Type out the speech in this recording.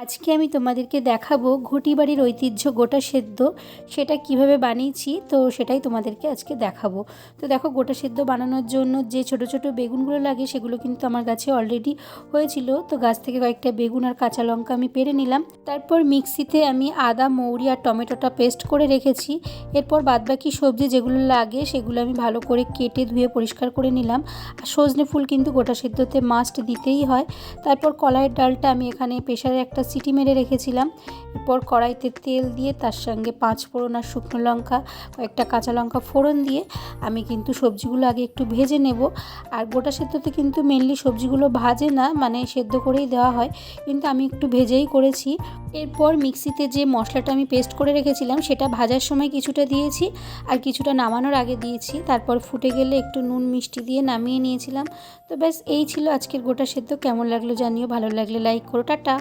আজকে আমি তোমাদেরকে দেখাবো ঘটি বাড়ির ঐতিহ্য গোটা সেদ্ধ। সেটা কিভাবে বানিয়েছি তো সেটাই তোমাদেরকে আজকে দেখাবো। তো দেখো, গোটা সেদ্ধ বানানোর জন্য যে ছোট ছোট বেগুনগুলো লাগে সেগুলো কিন্তু আমার গাছে অলরেডি হয়েছিল। তো গাছ থেকে কয়েকটা বেগুন আর কাঁচা লঙ্কা আমি পেরে নিলাম। তারপর মিক্সিতে আমি আদা, মৌরি আর টমেটোটা পেস্ট করে রেখেছি। এরপর বাদবাকি সবজি যেগুলো লাগে সেগুলো আমি ভালো করে কেটে ধুয়ে পরিষ্কার করে নিলাম। আর সজনে ফুল কিন্তু গোটা সেদ্ধতে মাস্ট দিতেই হয়। তারপর কলাইয়ের ডালটা আমি এখানে প্রেসারে একটা সিটি মেরে রেখেছিলাম। এরপর কড়াইতে তেল দিয়ে তার সঙ্গে 5 ফোড়ন আর শুকনো লঙ্কা, কয়েকটা কাঁচা লঙ্কা ফোড়ন দিয়ে আমি কিন্তু সবজিগুলো আগে একটু ভেজে নেব। আর গোটা সেদ্ধতে কিন্তু মেনলি সবজিগুলো ভাজে না, মানে সেদ্ধ করেই দেওয়া হয়, কিন্তু আমি একটু ভেজেই করেছি। এরপর মিক্সিতে যে মশলাটা আমি পেস্ট করে রেখেছিলাম সেটা ভাজার সময় কিছুটা দিয়েছি আর কিছুটা নামানোর আগে দিয়েছি। তারপর ফুটে গেলে একটু নুন মিষ্টি দিয়ে নামিয়ে নিয়েছিলাম। তো ব্যাস এই ছিল আজকের গোটা সেদ্ধ। কেমন লাগলো জানিও, ভালো লাগলে লাইক করো। টাটা।